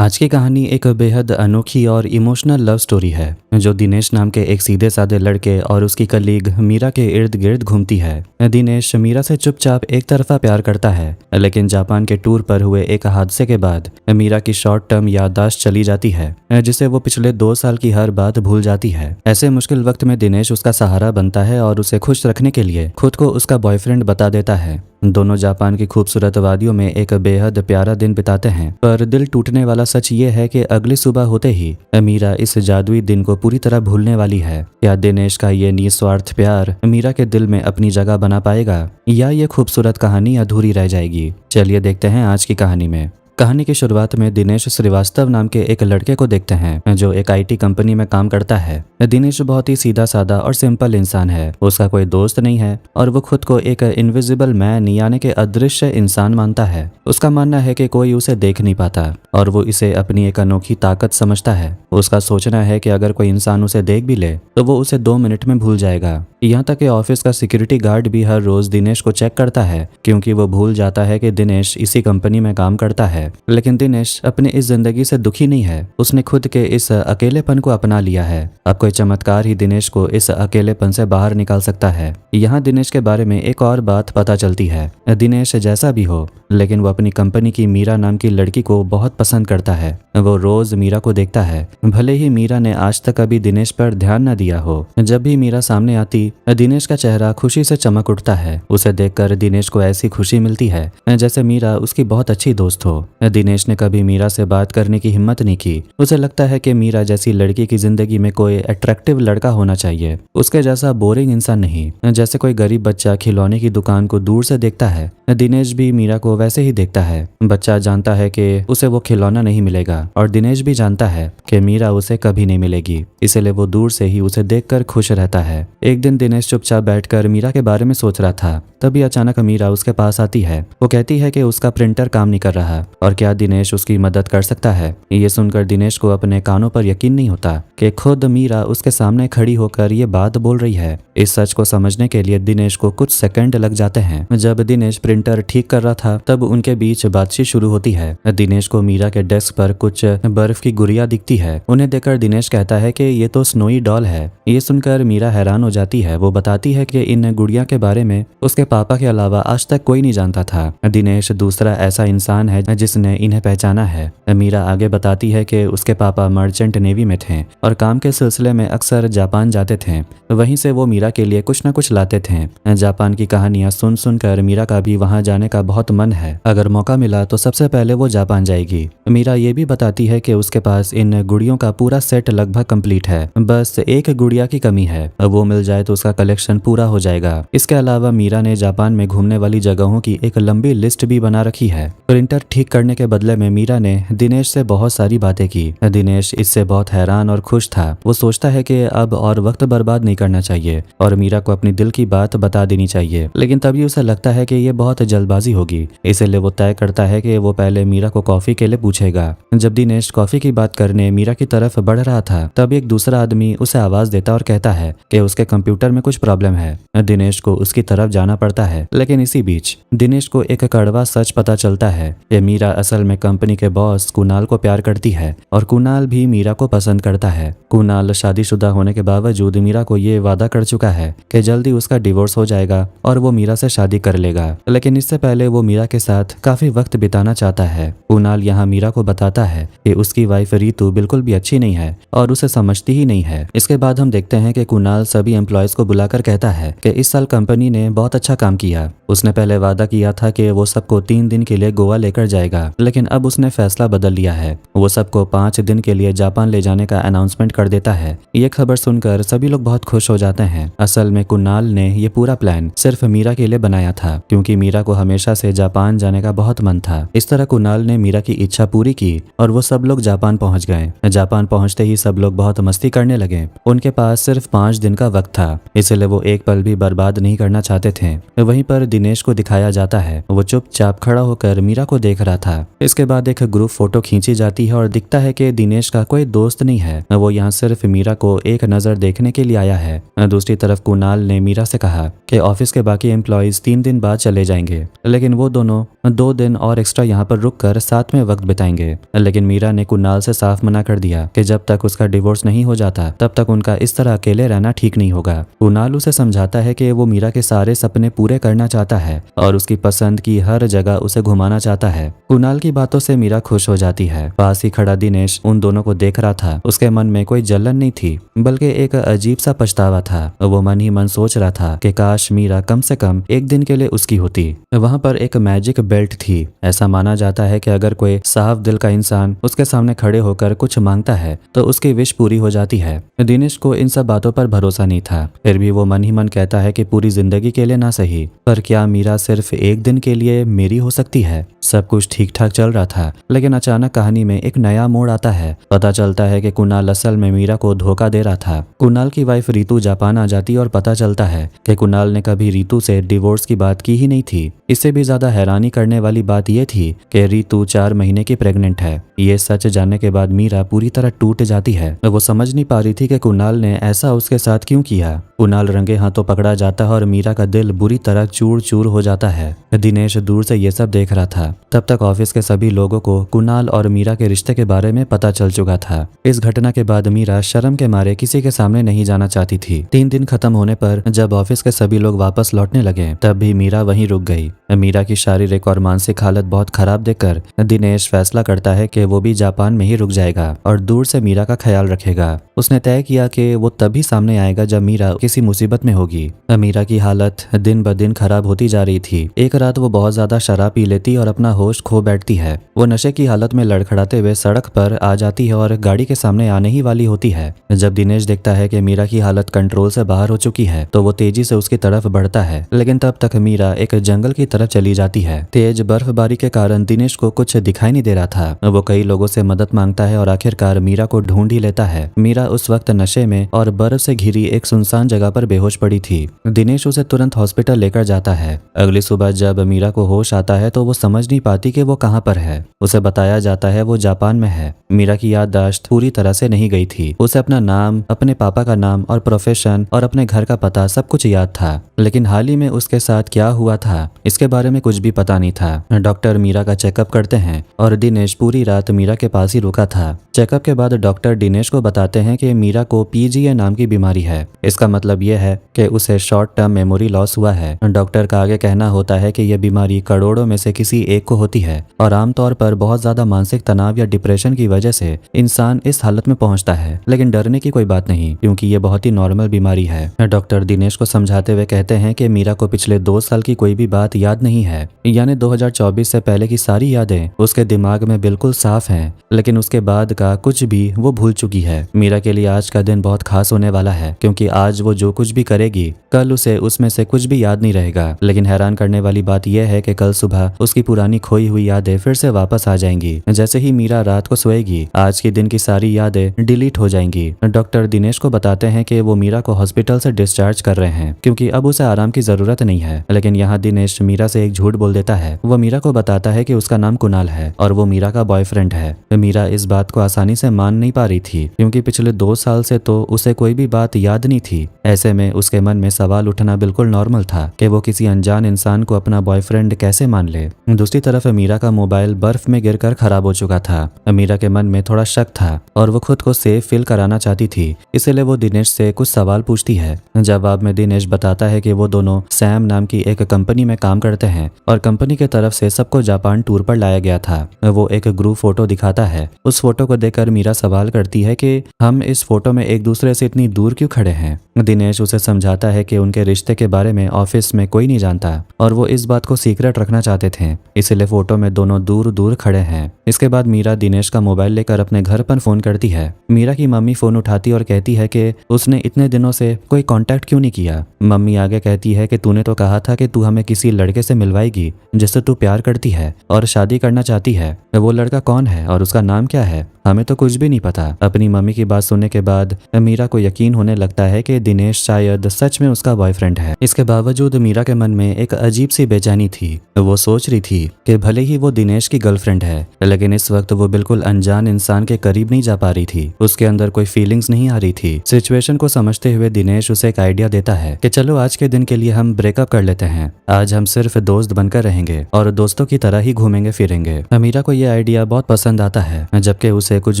आज की कहानी एक बेहद अनोखी और इमोशनल लव स्टोरी है जो दिनेश नाम के एक सीधे साधे लड़के और उसकी कलीग मीरा के इर्द गिर्द घूमती है। दिनेश मीरा से चुपचाप एक तरफा प्यार करता है, लेकिन जापान के टूर पर हुए एक हादसे के बाद मीरा की शॉर्ट टर्म याददाश्त चली जाती है, जिसे वो पिछले 2 साल की हर बात भूल जाती है। ऐसे मुश्किल वक्त में दिनेश उसका सहारा बनता है और उसे खुश रखने के लिए खुद को उसका बॉयफ्रेंड बता देता है। दोनों जापान की खूबसूरत वादियों में एक बेहद प्यारा दिन बिताते हैं, पर दिल टूटने वाला सच ये है कि अगली सुबह होते ही मीरा इस जादुई दिन को पूरी तरह भूलने वाली है। क्या दिनेश का ये निस्वार्थ प्यार मीरा के दिल में अपनी जगह बना पाएगा, या ये खूबसूरत कहानी अधूरी रह जाएगी? चलिए देखते हैं आज की कहानी में। कहानी की शुरुआत में दिनेश श्रीवास्तव नाम के एक लड़के को देखते हैं जो एक आईटी कंपनी में काम करता है। दिनेश बहुत ही सीधा साधा और सिंपल इंसान है। उसका कोई दोस्त नहीं है और वो खुद को एक इनविजिबल मैन यानी कि अदृश्य इंसान मानता है। उसका मानना है कि कोई उसे देख नहीं पाता और वो इसे अपनी एक अनोखी ताकत समझता है। उसका सोचना है कि अगर कोई इंसान उसे देख भी ले तो वो उसे 2 मिनट में भूल जाएगा। यहाँ तक कि ऑफिस का सिक्योरिटी गार्ड भी हर रोज दिनेश को चेक करता है, क्योंकि वो भूल जाता है कि दिनेश इसी कंपनी में काम करता है। लेकिन दिनेश अपनी इस जिंदगी से दुखी नहीं है। उसने खुद के इस अकेलेपन को अपना लिया है। अब कोई चमत्कार ही दिनेश को इस अकेलेपन से बाहर निकाल सकता है। यहाँ दिनेश के बारे में एक और बात पता चलती है। दिनेश जैसा भी हो, लेकिन वो अपनी कंपनी की मीरा नाम की लड़की को बहुत पसंद करता है। वो रोज मीरा को देखता है, भले ही मीरा ने आज तक कभी दिनेश पर ध्यान न दिया हो। जब भी मीरा सामने आती, दिनेश का चेहरा खुशी से चमक उठता है। उसे देखकर दिनेश को ऐसी खुशी मिलती है जैसे मीरा उसकी बहुत अच्छी दोस्त हो। दिनेश ने कभी मीरा से बात करने की हिम्मत नहीं की। उसे लगता है कि मीरा जैसी लड़की की जिंदगी में कोई अट्रैक्टिव लड़का होना चाहिए, उसके जैसा बोरिंग इंसान नहीं। जैसे कोई गरीब बच्चा खिलौने की दुकान को दूर से देखता है, दिनेश भी मीरा को वैसे ही देखता है। बच्चा जानता है कि उसे वो खिलौना नहीं मिलेगा और दिनेश भी जानता है कि मीरा उसे कभी नहीं मिलेगी, इसलिए वो दूर से ही उसे देखकर खुश रहता है। एक दिन दिनेश चुपचाप बैठकर मीरा के बारे में सोच रहा था, तभी अचानक मीरा उसके पास आती है। वो कहती है कि उसका प्रिंटर काम नहीं कर रहा और क्या दिनेश उसकी मदद कर सकता है। ये सुनकर दिनेश को अपने कानों पर यकीन नहीं होता कि खुद मीरा उसके सामने खड़ी होकर ये बात बोल रही है। इस सच को समझने के लिए दिनेश को कुछ सेकंड लग जाते हैं। जब दिनेश प्रिंटर ठीक कर रहा था, तब उनके बीच बातचीत शुरू होती है। दिनेश को मीरा के डेस्क पर कुछ बर्फ की गुड़िया दिखती है। उन्हें देखकर दिनेश कहता है कि ये तो स्नोई डॉल है। ये सुनकर मीरा हैरान हो जाती है। वो बताती है कि इन गुड़िया के बारे में उसके पापा के अलावा आज तक कोई नहीं जानता था। दिनेश दूसरा ऐसा इंसान है जिसने इन्हें पहचाना है। मीरा आगे बताती है कि उसके पापा मर्चेंट नेवी में थे और काम के सिलसिले में अक्सर जापान जाते थे। वहीं से वो मीरा के लिए कुछ न कुछ लाते थे। जापान की कहानियां सुन सुनकर मीरा का भी वहां जाने का बहुत मन है। अगर मौका मिला तो सबसे पहले वो जापान जाएगी। मीरा ये भी बताती है कि उसके पास इन गुड़ियों का पूरा सेट लगभग कंप्लीट है, बस एक गुड़िया की कमी है। वो मिल जाए तो उसका कलेक्शन पूरा हो जाएगा। इसके अलावा मीरा ने जापान में घूमने वाली जगहों की एक लंबी लिस्ट भी बना रखी है। प्रिंटर ठीक करने के बदले में मीरा ने दिनेश से बहुत सारी बातें की। दिनेश इससे बहुत हैरान और खुश था। वो सोचता है कि अब और वक्त बर्बाद नहीं करना चाहिए और मीरा को अपनी दिल की बात बता देनी चाहिए, लेकिन तभी उसे लगता है कि ये बहुत जल्दबाजी होगी। इसलिए वो तय करता है कि वो पहले मीरा को कॉफी के लिए पूछेगा। जब दिनेश कॉफी की बात करने मीरा की तरफ बढ़ रहा था, तब एक दूसरा आदमी उसे आवाज देता और कहता है कि उसके कंप्यूटर में कुछ प्रॉब्लम है। दिनेश को उसकी तरफ जाना पड़ता है, लेकिन इसी बीच दिनेश को एक कड़वा सच पता चलता है कि मीरा असल में कंपनी के बॉस कुणाल को प्यार करती है और कुणाल भी मीरा को पसंद करता है। कुणाल शादीशुदा होने के बावजूद मीरा को ये वादा कर चुका है कि जल्दी उसका डिवोर्स हो जाएगा और वो मीरा से शादी कर लेगा, लेकिन इससे पहले वो मीरा के साथ काफी वक्त बिताना चाहता है। कुणाल यहाँ मीरा को बताता है कि उसकी वाइफ रीतू बिल्कुल भी अच्छी नहीं है और उसे समझती ही नहीं है। इसके बाद हम देखते हैं कि कुणाल सभी एम्प्लॉयज को बुलाकर कहता है कि इस साल कंपनी ने बहुत अच्छा काम किया। उसने पहले वादा किया था कि वो सबको 3 दिन के लिए गोवा लेकर जाएगा, लेकिन अब उसने फैसला बदल लिया है। वो सबको 5 दिन के लिए जापान ले जाने का अनाउंसमेंट कर देता है। ये खबर सुनकर सभी लोग बहुत खुश हो जाते हैं। असल में कुणाल ने ये पूरा प्लान सिर्फ मीरा के लिए बनाया था, क्योंकि मीरा को हमेशा से जापान जाने का बहुत मन था। इस तरह कुणाल ने मीरा की इच्छा पूरी की और वो सब लोग जापान पहुंच गए। जापान पहुंचते ही सब लोग बहुत मस्ती करने लगे। उनके पास सिर्फ 5 दिन का वक्त था, इसलिए वो एक पल भी बर्बाद नहीं करना चाहते थे। वहीं पर दिनेश को दिखाया जाता है। वो चुपचाप खड़ा होकर मीरा को देख रहा था। इसके बाद एक ग्रुप फोटो खींची जाती है और दिखता है कि दिनेश का कोई दोस्त नहीं है। वो यहाँ सिर्फ मीरा को एक नजर देखने के लिए आया है। दूसरी तरफ कुणाल ने मीरा से कहा कि ऑफिस के बाकी एम्प्लॉयज 3 दिन बाद चले जाएंगे, लेकिन वो दोनों दोनों 2 दिन और एक्स्ट्रा यहाँ पर रुक कर साथ में वक्त बिताएंगे। लेकिन मीरा ने कुणाल से साफ मना कर दिया कि जब तक उसका डिवोर्स नहीं हो जाता तब तक उनका इस तरह अकेले रहना ठीक नहीं होगा। कुणाल उसे समझाता है कि वो मीरा के सारे सपने पूरे करना चाहता है और उसकी पसंद की हर जगह उसे घुमाना चाहता है। कुणाल की बातों से मीरा खुश हो जाती है। पास ही खड़ा दिनेश उन दोनों को देख रहा था। उसके मन में कोई जलन नहीं थी बल्कि एक अजीब सा पछतावा था। वो मन ही मन सोच रहा था कि काश मीरा कम से कम एक दिन के लिए उसकी होती। वहां पर एक मैजिक बेल्ट थी। ऐसा माना जाता है कि अगर कोई साफ दिल का इंसान उसके सामने खड़े होकर कुछ मांगता है तो उसकी विश पूरी हो जाती है। दिनेश को इन सब बातों पर भरोसा नहीं था, फिर भी वो मन ही मन कहता है कि पूरी जिंदगी के लिए ना सही पर क्या मीरा सिर्फ एक दिन के लिए मेरी हो सकती है। सब कुछ ठीक ठाक चल रहा था लेकिन अचानक कहानी में एक नया मोड़ आता है। पता चलता है कि कुणाल असल में मीरा को धोखा दे रहा था। कुणाल की वाइफ रीतू जापान आ जाती और पता चलता है कि कुणाल ने कभी रीतू से डिवोर्स की बात की ही नहीं थी। इससे भी ज्यादा हैरानी करने वाली बात यह थी कि रीतू 4 महीने की प्रेग्नेंट है। ये सच जानने के बाद मीरा पूरी तरह टूट जाती है। वो समझ नहीं पा रही थी कि कुणाल ने ऐसा उसके साथ क्यों किया। कुणाल रंगे हाथों पकड़ा जाता है और मीरा का दिल बुरी तरह चूर चूर हो जाता है। दिनेश दूर से ये सब देख रहा था। तब तक ऑफिस के सभी लोगों को कुणाल और मीरा के रिश्ते के बारे में पता चल चुका था। इस घटना के बाद मीरा शर्म के मारे किसी के सामने नहीं जाना चाहती थी। 3 दिन खत्म होने पर जब ऑफिस के सभी लोग वापस लौटने लगे तब भी मीरा वहीं रुक गई। मीरा की शारीरिक और मानसिक हालत बहुत खराब देखकर दिनेश फैसला करता है कि वो भी जापान में ही रुक जाएगा और दूर से मीरा का ख्याल रखेगा। उसने तय किया कि वो तभी सामने आएगा जब मीरा किसी मुसीबत में होगी। मीरा की हालत दिन ब दिन खराब होती जा रही थी। एक रात वो बहुत ज्यादा शराब पी लेती और अपना होश खो बैठती है। वो नशे की हालत में लड़खड़ाते हुए सड़क पर आ जाती है और गाड़ी के सामने आने ही वाली होती है। जब दिनेश देखता है कि मीरा की हालत कंट्रोल से बाहर हो चुकी है तो वो तेजी से उसकी तरफ बढ़ता है, लेकिन तब तक मीरा एक जंगल की तरफ चली जाती है। तेज बर्फबारी के कारण दिनेश को कुछ दिखाई नहीं दे रहा था। वो कई लोगों से मदद मांगता है और आखिरकार मीरा को ढूंढ ही लेता है। मीरा उस वक्त नशे में और बर्फ से घिरी एक सुनसान जगह पर बेहोश पड़ी थी। दिनेश उसे तुरंत हॉस्पिटल लेकर जाता है। अगली सुबह जब मीरा को होश आता है तो वो समझ नहीं पाती कि वो कहाँ पर है। उसे बताया जाता है वो जापान में है। मीरा की याददाश्त पूरी तरह से नहीं गई थी। उसे अपना नाम, अपने पापा का नाम और प्रोफेशन और अपने घर का पता सब कुछ याद था, लेकिन हाल ही में उसके साथ क्या हुआ था इसके बारे में कुछ भी पता नहीं था। डॉक्टर मीरा का चेकअप करते हैं और दिनेश पूरी रात मीरा के पास ही रुका था। चेकअप के बाद डॉक्टर दिनेश को बताते हैं कि मीरा को पीजीए नाम की बीमारी है। इसका मतलब यह है कि उसे शॉर्ट टर्म मेमोरी लॉस हुआ है। डॉक्टर का आगे कहना होता है कि यह बीमारी करोड़ों में से किसी एक को होती है और आमतौर पर बहुत ज्यादा मानसिक तनाव या डिप्रेशन की वजह से इंसान इस हालत में पहुंचता है। लेकिन डरने की कोई बात नहीं क्योंकि ये बहुत ही नॉर्मल बीमारी है। डॉक्टर दिनेश को समझाते हुए कहते हैं कि मीरा को पिछले 2 साल की कोई भी बात याद नहीं है, यानी 2024 से पहले की सारी यादें उसके दिमाग में बिल्कुल साफ हैं, लेकिन उसके बाद का कुछ भी वो भूल चुकी है। मीरा के लिए आज का दिन बहुत खास होने वाला है क्योंकि आज वो जो कुछ भी करेगी कल उसे उसमें से कुछ भी याद नहीं रहेगा। लेकिन हैरान करने वाली बात यह है कि कल सुबह उसकी पुरानी खोई हुई यादें फिर से वापस आ जाएंगी। जैसे ही मीरा रात को सोएगी आज के दिन की सारी यादें डिलीट हो जाएंगी। डॉक्टर दिनेश को बताते हैं कि वो मीरा को हॉस्पिटल से डिस्चार्ज कर रहे हैं क्योंकि अब उसे आराम की जरूरत नहीं है। लेकिन यहाँ दिनेश मीरा से एक झूठ बोल देता है। वो मीरा को बताता है कि उसका नाम कुणाल है और वो मीरा का बॉयफ्रेंड है। मीरा इस बात को आसानी से मान नहीं पा रही थी क्योंकि पिछले 2 साल से तो उसे कोई भी बात याद नहीं थी। ऐसे में उसके मन में सवाल उठना बिल्कुल नॉर्मल था कि वो किसी अनजान इंसान को अपना बॉयफ्रेंड कैसे मान ले। दूसरी तरफ मीरा का मोबाइल बर्फ में गिरकर खराब हो चुका था। मीरा के मन में थोड़ा शक था और वो खुद को सेफ फील कराना चाहती थी, इसलिए वो दिनेश से कुछ सवाल पूछती है। जवाब में दिनेश बताता है कि वो दोनों सैम नाम की एक कंपनी में काम करते हैं और कंपनी के तरफ से सबको जापान टूर पर लाया गया था। वो एक ग्रुप फोटो दिखाता है। उस फोटो को देखकर मीरा सवाल करती है कि हम इस फोटो में एक दूसरे से इतनी दूर क्यों खड़े हैं। दिनेश उसे समझाता है कि उनके रिश्ते के बारे में ऑफिस में कोई नहीं जानता और वो इस बात को सीक्रेट रखना चाहते थे, इसलिए फोटो में दोनों दूर दूर खड़े हैं। इसके बाद मीरा दिनेश का मोबाइल लेकर अपने घर पर फोन करती है। मीरा की मम्मी फोन उठाती और कहती है कि उसने इतने दिनों से कोई कांटेक्ट क्यों नहीं किया। मम्मी आगे कहती है कि तूने तो कहा था कि तू हमें किसी लड़के से मिलवाएगी जिससे तू प्यार करती है और शादी करना चाहती है। वो लड़का कौन है और उसका नाम क्या है, हमें तो कुछ भी नहीं पता। अपनी मम्मी की बात सुनने के बाद मीरा को यकीन होने लगता है कि दिनेश शायद सच में उसका बॉयफ्रेंड है। इसके बावजूद मीरा के मन में एक अजीब सी बेचैनी थी। वो सोच रही थी कि भले ही वो दिनेश की गर्लफ्रेंड है, लेकिन इस वक्त वो बिल्कुल अनजान इंसान के करीब नहीं जा पा रही थी। उसके अंदर कोई फीलिंग्स नहीं आ रही थी। सिचुएशन को समझते हुए दिनेश उसे एक आइडिया देता है कि चलो आज के दिन के लिए हम ब्रेकअप कर लेते हैं। आज हम सिर्फ दोस्त बनकर रहेंगे और दोस्तों की तरह ही घूमेंगे फिरेंगे। मीरा को यह आइडिया बहुत पसंद आता है, जबकि उसे कुछ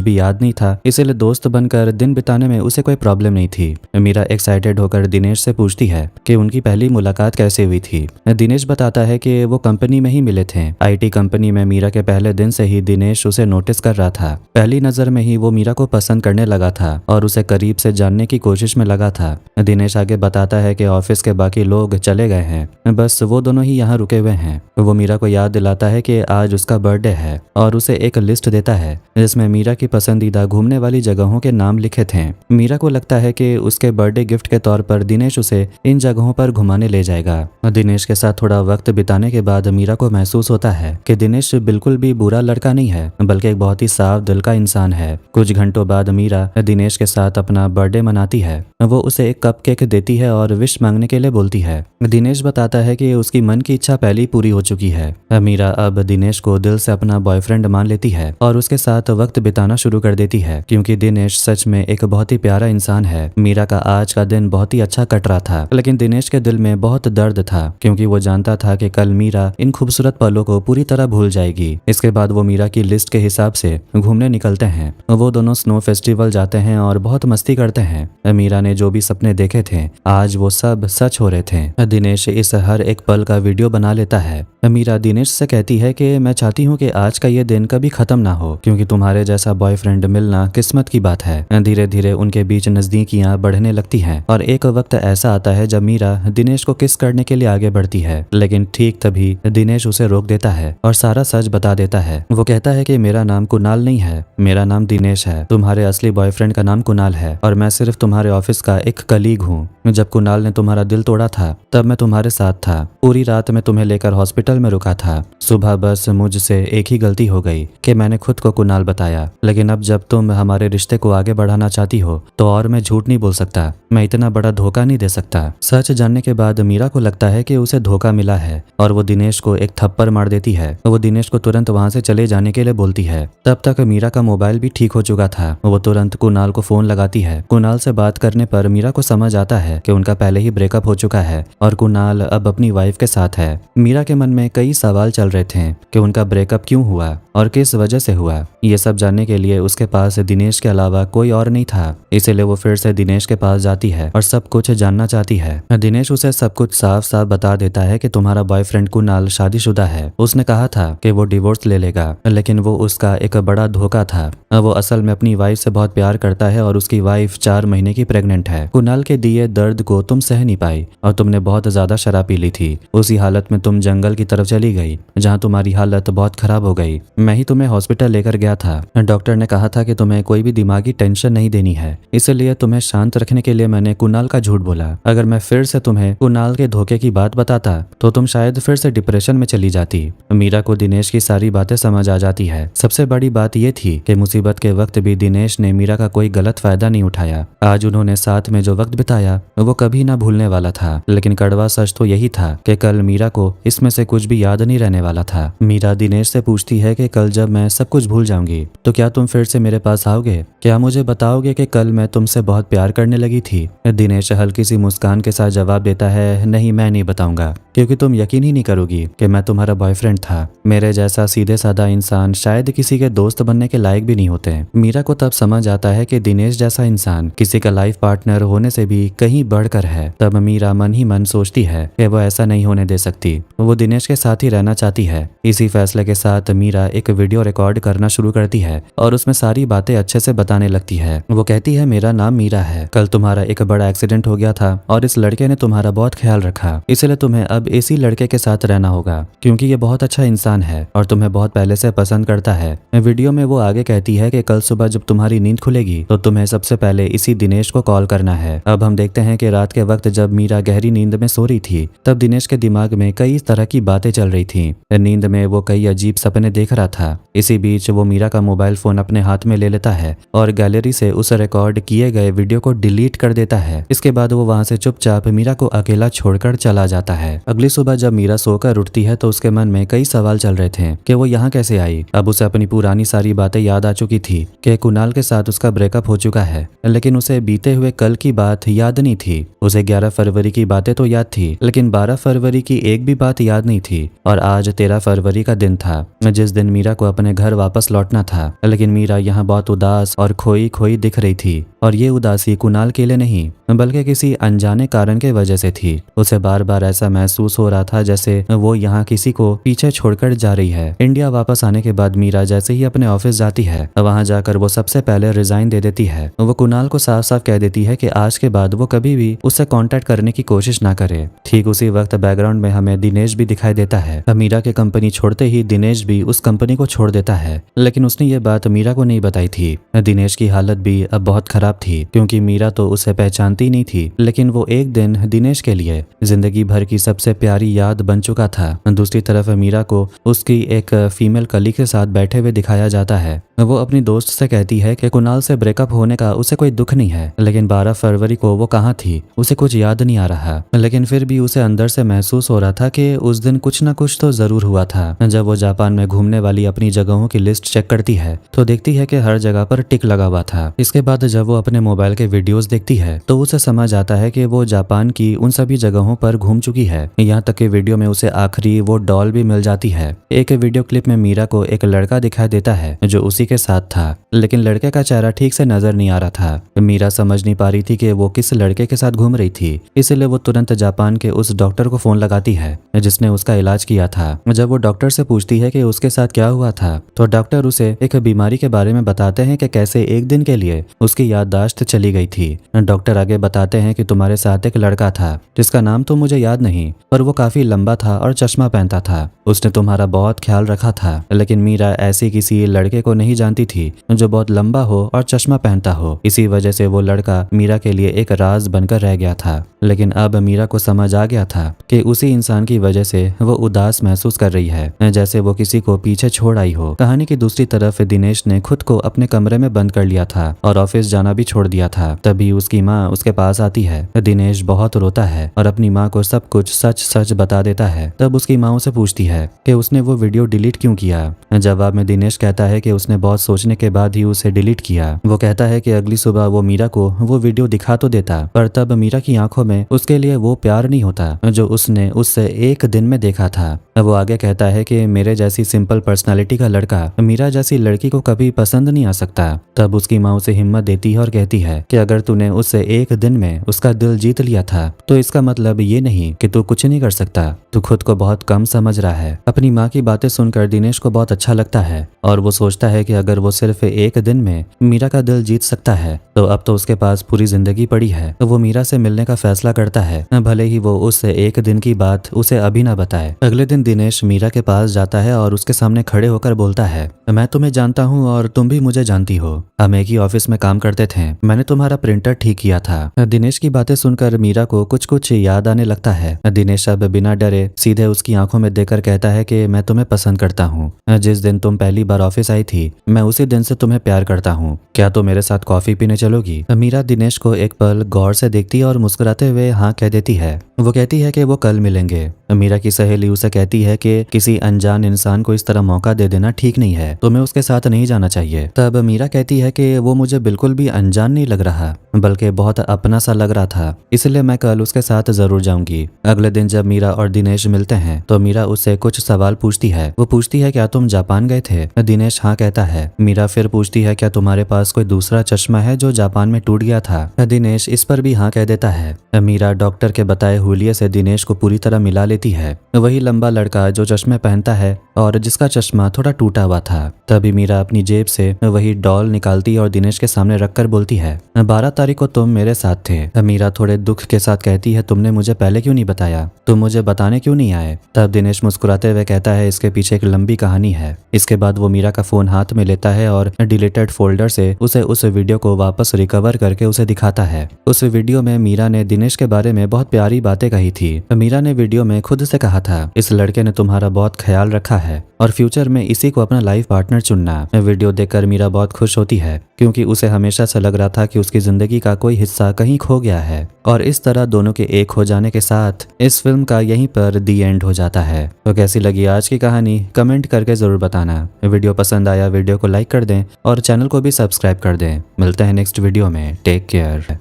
भी याद नहीं था, इसीलिए दोस्त बनकर दिन बिताने में उसे कोई प्रॉब्लम नहीं थी। मीरा एक्साइटेड होकर दिनेश से पूछती है कि उनकी पहली मुलाकात कैसे हुई थी। दिनेश बताता है कि वो कंपनी में ही मिले थे। आईटी कंपनी में मीरा के पहले दिन से ही दिनेश उसे नोटिस कर रहा था। पहली नजर में ही वो मीरा को पसंद करने लगा था और उसे करीब से जानने की कोशिश में लगा था। दिनेश आगे बताता है कि ऑफिस के बाकी लोग चले गए हैं, बस वो दोनों ही यहाँ रुके हुए हैं। वो मीरा को याद दिलाता है कि आज उसका बर्थडे है और उसे एक लिस्ट देता है जिसमें मीरा की पसंदीदा घूमने वाली जगहों के नाम लिखे थे। मीरा को लगता है कि उसके बर्थडे गिफ्ट के तौर पर दिनेश उसे इन जगहों पर घुमाने ले जाएगा। दिनेश के साथ थोड़ा वक्त बिताने के बाद मीरा को महसूस होता है कि दिनेश बिल्कुल भी बुरा लड़का नहीं है, बल्कि एक बहुत ही साफ दिल का इंसान है। कुछ घंटों बाद मीरा दिनेश के साथ अपना बर्थडे मनाती है। वो उसे एक कप केक देती है और विश मांगने के लिए बोलती है। दिनेश बताता है कि उसकी मन की इच्छा पहले ही पूरी हो चुकी है। मीरा अब दिनेश को दिल से अपना बॉयफ्रेंड मान लेती है और उसके साथ वक्त बिताना शुरू कर देती है, क्योंकि दिनेश सच में एक बहुत ही प्यारा इंसान है। मीरा का आज का दिन बहुत ही अच्छा कट रहा था, लेकिन दिनेश के दिल में बहुत दर्द था, क्योंकि वो जानता था कि कल मीरा इन खूबसूरत पलों को पूरी तरह भूल जाएगी। इसके बाद वो मीरा की लिस्ट के हिसाब से घूमने निकलते हैं। वो दोनों स्नो फेस्टिवल जाते हैं और बहुत मस्ती करते हैं। मीरा ने जो भी सपने देखे थे आज वो सब सच हो रहे थे। दिनेश इस हर एक पल का वीडियो बना लेता है। मीरा दिनेश से कहती है कि मैं चाहती हूँ कि आज का ये दिन कभी खत्म ना हो, क्योंकि तुम्हारे जैसा बॉयफ्रेंड मिलना किस्मत की बात है। धीरे धीरे उनके बीच नजदीकियां बढ़ने लगती हैं और एक वक्त ऐसा आता है जब मीरा दिनेश को किस करने के लिए आगे बढ़ती है, लेकिन ठीक तभी दिनेश उसे रोक देता है और सारा सच बता देता है। वो कहता है कि मेरा नाम कुणाल नहीं है, मेरा नाम दिनेश है। तुम्हारे असली बॉयफ्रेंड का नाम कुणाल है और मैं सिर्फ तुम्हारे ऑफिस का एक कलीग हूँ। जब कुणाल ने तुम्हारा दिल तोड़ा था तब मैं तुम्हारे साथ था। पूरी रात मैं तुम्हें लेकर हॉस्पिटल में रुका था। सुबह बस मुझसे एक ही गलती हो गई कि मैंने खुद को कुणाल बताया, लेकिन अब जब तुम हमारे रिश्ते को आगे बढ़ाना चाहती हो तो और मैं झूठ नहीं बोल सकता, मैं इतना बड़ा धोखा नहीं दे सकता। सच जानने के बाद मीरा को लगता है कि उसे धोखा मिला है और वो दिनेश को एक थप्पड़ मार देती है। वो दिनेश को तुरंत वहां से चले जाने के लिए बोलती है। तब तक मीरा का मोबाइल भी ठीक हो चुका था। वो तुरंत कुणाल को फोन लगाती है। कुणाल से बात करने पर मीरा को समझ आता है कि उनका पहले ही ब्रेकअप हो चुका है और कुणाल अब अपनी वाइफ के साथ है। मीरा के मन में कई सवाल चल रहे थे कि उनका ब्रेकअप क्यों हुआ और किस वजह से हुआ। ये सब जानने के लिए उसके पास दिनेश के अलावा कोई और नहीं था, इसीलिए वो फिर से दिनेश के पास जाती है और सब कुछ जानना चाहती है। दिनेश उसे सब कुछ साफ साफ बता देता है कि तुम्हारा बॉयफ्रेंड कुणाल शादीशुदा है। उसने कहा था कि वो डिवोर्स ले लेगा, लेकिन वो उसका एक बड़ा धोखा था। वो असल में अपनी वाइफ से बहुत प्यार करता है और उसकी वाइफ 4 महीने की प्रेग्नेंट है। कुणाल के दिए दर्द को तुम सह नहीं पाई और तुमने बहुत ज्यादा शराब पी ली थी। उसी हालत में तुम जंगल की तरफ चली गई, जहाँ तुम्हारी हालत बहुत खराब हो गई। मैं ही तुम्हें हॉस्पिटल लेकर गया था। डॉक्टर ने कहा था कि तुम्हें कोई भी दिमागी टेंशन नहीं देनी है, इसलिए तुम्हें शांत रखने के लिए मैंने कुणाल का झूठ बोला। अगर मैं फिर से तुम्हें कुणाल के धोखे की बात बताता तो तुम शायद फिर से डिप्रेशन में चली जाती। मीरा को दिनेश की सारी बातें समझ आ जाती है। सबसे बड़ी बात यह थी कि मुसीबत के वक्त भी दिनेश ने मीरा का कोई गलत फायदा नहीं उठाया। आज उन्होंने साथ में जो वक्त बिताया वो कभी ना भूलने वाला था, लेकिन कड़वा सच तो यही था कि कल मीरा को इसमें से कुछ भी याद नहीं रहने वाला था। मीरा दिनेश से पूछती है कि कल जब मैं सब कुछ भूल जाऊंगी तो क्या तुम फिर से मेरे पास आओगे? क्या मुझे बताओगे कि कल मैं तुमसे बहुत प्यार करने लगी थी? दिनेश हल्की सी मुस्कान के साथ जवाब देता है, नहीं, मैं नहीं बताऊंगा, क्योंकि तुम यकीन ही नहीं करोगी कि मैं तुम्हारा बॉयफ्रेंड था। मेरे जैसा सीधे साधा इंसान शायद किसी के दोस्त बनने के लायक भी नहीं होते। मीरा को तब समझ आता है कि दिनेश जैसा इंसान किसी का लाइफ पार्टनर होने से भी कहीं बढ़कर है। तब मीरा मन ही मन सोचती है कि वो ऐसा नहीं होने दे सकती, वो दिनेश के साथ ही रहना चाहती है। इसी फैसले के साथ मीरा एक वीडियो रिकॉर्ड करना शुरू करती है और उसमें सारी बातें अच्छे से बताने लगती है। वो कहती है, मेरा नाम मीरा है। कल तुम्हारा एक बड़ा एक्सीडेंट हो गया था और इस लड़के ने तुम्हारा बहुत ख्याल रखा, इसलिए तुम्हें अब इसी लड़के के साथ रहना होगा क्योंकि ये बहुत अच्छा इंसान है और तुम्हें बहुत पहले से पसंद करता है। वीडियो में वो आगे कहती है कि कल सुबह जब तुम्हारी नींद खुलेगी तो तुम्हें सबसे पहले इसी दिनेश को कॉल करना है। अब हम देखते हैं कि रात के वक्त जब मीरा गहरी नींद में सो रही थी तब दिनेश के दिमाग में कई तरह की बातें चल रही थी। नींद में वो कई अजीब सपने देख रहा था। इसी बीच वो मीरा का मोबाइल फोन अपने हाथ में ले लेता है और गैलरी से उस रिकॉर्ड किए गए वीडियो को डिलीट कर देता है। इसके बाद वो वहां से चुपचाप मीरा को अकेला छोड़कर चला जाता है। अगली सुबह जब मीरा सोकर उठती है तो उसके मन में कई सवाल चल रहे थे कि वो यहाँ कैसे आई। अब उसे अपनी पुरानी सारी बातें याद आ चुकी थी कि कुणाल के साथ उसका ब्रेकअप हो चुका है, लेकिन उसे बीते हुए कल की बात याद नहीं थी। उसे 11 फरवरी की बातें तो याद थी लेकिन 12 फरवरी की एक भी बात याद नहीं थी। और आज 13 फरवरी का दिन था जिस दिन मीरा को अपने घर वापस लौटना था, लेकिन मीरा यहाँ बहुत उदास और खोई खोई दिख रही थी। और ये उदासी कुणाल के लिए नहीं बल्कि किसी अनजाने कारण के वजह से थी। उसे बार बार ऐसा महसूस हो रहा था जैसे वो यहाँ किसी को पीछे छोड़कर जा रही है। इंडिया वापस आने के बाद मीरा जैसे ही अपने ऑफिस जाती है वहां जाकर वो सबसे पहले रिजाइन दे देती है। वो कुणाल को साफ साफ कह देती है कि आज के बाद वो कभी भी उससे कांटेक्ट करने की कोशिश ना करे। ठीक उसी वक्त बैकग्राउंड में हमें दिनेश भी दिखाई देता है। मीरा के कंपनी छोड़ते ही दिनेश भी उस कंपनी को छोड़ देता है, लेकिन उसने ये बात मीरा को नहीं बताई थी। दिनेश की हालत भी अब बहुत खराब थी क्योंकि मीरा तो उसे पहचानती नहीं थी, लेकिन वो एक दिन दिनेश के लिए जिंदगी भर की सबसे प्यारी याद बन चुका था। दूसरी तरफ मीरा को उसकी एक फीमेल कलीग के साथ बैठे हुए दिखाया जाता है। वो अपनी दोस्त से कहती है कि कुणाल से ब्रेकअप होने का उसे कोई दुख नहीं है, लेकिन 12 फरवरी को वो कहाँ थी उसे कुछ याद नहीं आ रहा। लेकिन फिर भी उसे अंदर से महसूस हो रहा था कि उस दिन कुछ न कुछ तो जरूर हुआ था। जब वो जापान में घूमने वाली अपनी जगहों की लिस्ट चेक करती है तो देखती है कि हर जगह पर टिक लगा हुआ था। इसके बाद जब वो अपने मोबाइल के वीडियोस देखती है तो उसे समझ आता है कि वो जापान की उन सभी जगहों पर घूम चुकी है। यहाँ तक कि वीडियो में उसे आखिरी वो डॉल भी मिल जाती है। एक वीडियो क्लिप में मीरा को एक लड़का दिखाई देता है जो उसी के साथ था, लेकिन लड़के का चेहरा ठीक से नजर नहीं आ रहा था। मीरा समझ नहीं पा रही थी कि वो किस लड़के के साथ घूम रही थी, इसलिए वो तुरंत जापान के उस डॉक्टर को फोन लगाती है जिसने उसका इलाज किया था। जब वो डॉक्टर से पूछती है कि उसके साथ क्या हुआ था तो डॉक्टर उसे एक बीमारी के बारे में बताते हैं कि कैसे एक दिन के लिए उसकी याददाश्त चली गई थी। डॉक्टर आगे बताते हैं कि तुम्हारे साथ एक लड़का था जिसका नाम तो मुझे याद नहीं, पर वो काफी लंबा था और चश्मा पहनता था। उसने तुम्हारा बहुत ख्याल रखा था, लेकिन मीरा ऐसी किसी लड़के को नहीं जानती थी जो बहुत लंबा हो और चश्मा पहनता हो। इसी वजह से वो लड़का मीरा के लिए एक राज बनकर रह गया था। लेकिन अब मीरा को समझ आ गया था कि उसी इंसान की वजह से वो उदास महसूस कर रही है, जैसे वो किसी को पीछे छोड़ आई हो। कहानी की दूसरी तरफ दिनेश ने खुद को अपने कमरे में बंद कर लिया था और ऑफिस जाना भी छोड़ दिया था। तभी उसकी माँ उसके पास आती है। दिनेश बहुत रोता है और अपनी माँ को सब कुछ सच सच बता देता है। तब उसकी माँ उसे पूछती है कि उसने वो वीडियो डिलीट क्यों किया। जवाब में दिनेश कहता है कि उसने बहुत सोचने के बाद ही उसे डिलीट किया। वो कहता है कि अगली सुबह वो मीरा को वो वीडियो दिखा तो देता, पर तब मीरा की आंखों में उसके लिए वो प्यार नहीं होता जो उसने उससे एक दिन में देखा था। वो आगे कहता है कि मेरे जैसी सिंपल पर्सनालिटी का लड़का मीरा जैसी लड़की को कभी पसंद नहीं आ सकता। तब उसकी माँ उसे हिम्मत देती है और कहती है कि अगर तूने उससे एक दिन में उसका दिल जीत लिया था तो इसका मतलब ये नहीं कि तू कुछ नहीं कर सकता। तू खुद को बहुत कम समझ रहा है। अपनी माँ की बातें सुनकर दिनेश को बहुत अच्छा लगता है और वो सोचता है कि अगर वो सिर्फ एक दिन में मीरा का दिल जीत सकता है तो अब तो उसके पास पूरी जिंदगी पड़ी है। तो वो मीरा से मिलने का फैसला करता है, भले ही वो उससे एक दिन की बात उसे अभी ना बताए। अगले दिन दिनेश मीरा के पास जाता है और उसके सामने खड़े होकर बोलता है, मैं तुम्हें जानता हूँ और तुम भी मुझे जानती हो। हम एक ही ऑफिस में काम करते थे। मैंने तुम्हारा प्रिंटर ठीक किया था। दिनेश की बातें सुनकर मीरा को कुछ कुछ याद आने लगता है। दिनेश अब बिना डरे सीधे उसकी आंखों में देखकर कहता है कि मैं तुम्हें पसंद करता हूँ। जिस दिन तुम पहली बार ऑफिस आई थी मैं उसी दिन से तुम्हें प्यार करता हूँ। क्या तुम मेरे साथ कॉफी पीने चलोगी? मीरा दिनेश को एक पल गौर से देखती है और मुस्कुराते हुए हाँ कह देती है। वो कहती है कि वो कल मिलेंगे। मीरा की सहेली उसे कहती है कि किसी अनजान इंसान को इस तरह मौका दे देना ठीक नहीं है, तुम्हें उसके साथ नहीं जाना चाहिए। तब मीरा कहती है कि वो मुझे बिल्कुल भी अनजान नहीं लग रहा, बल्कि बहुत अपना सा लग रहा था, इसलिए मैं कल उसके साथ जरूर जाऊंगी। अगले दिन जब मीरा और दिनेश मिलते हैं तो मीरा उससे कुछ सवाल पूछती है। वो पूछती है क्या तुम जापान गए थे? दिनेश हाँ कहता है। मीरा फिर पूछती है क्या तुम्हारे पास कोई दूसरा चश्मा है जो जापान में टूट गया था? दिनेश इस पर भी हाँ कह देता है। मीरा डॉक्टर के बताए हुलिये से दिनेश को पूरी तरह मिला लेती लेती है। वही लंबा लड़का जो चश्मे पहनता है और जिसका चश्मा थोड़ा टूटा हुआ था। तभी मीरा अपनी जेब से वही डॉल निकालती और दिनेश के सामने रखकर बोलती है, 12 तारीख को तुम मेरे साथ थे। मीरा थोड़े दुख के साथ कहती है, तुमने मुझे पहले क्यों नहीं बताया, तुम मुझे बताने क्यों नहीं आए। तब दिनेश मुस्कुराते हुए कहता है, इसके पीछे एक लंबी कहानी है। इसके बाद वो मीरा का फोन हाथ में लेता है और डिलीटेड फोल्डर से उसे उस वीडियो को वापस रिकवर करके उसे दिखाता है। उस वीडियो में मीरा ने दिनेश के बारे में बहुत प्यारी बातें कही थी। मीरा ने वीडियो में खुद से कहा था, इस लड़के ने तुम्हारा बहुत ख्याल रखा है और फ्यूचर में इसी को अपना लाइफ पार्टनर चुनना। वीडियो देखकर मीरा बहुत खुश होती है क्योंकि उसे हमेशा से लग रहा था कि उसकी जिंदगी का कोई हिस्सा कहीं खो गया है। और इस तरह दोनों के एक हो जाने के साथ इस फिल्म का यहीं पर दी एंड हो जाता है। तो कैसी लगी आज की कहानी कमेंट करके जरूर बताना। वीडियो पसंद आया वीडियो को लाइक कर दें और चैनल को भी सब्सक्राइब कर दें। मिलते हैं नेक्स्ट वीडियो में। Take care.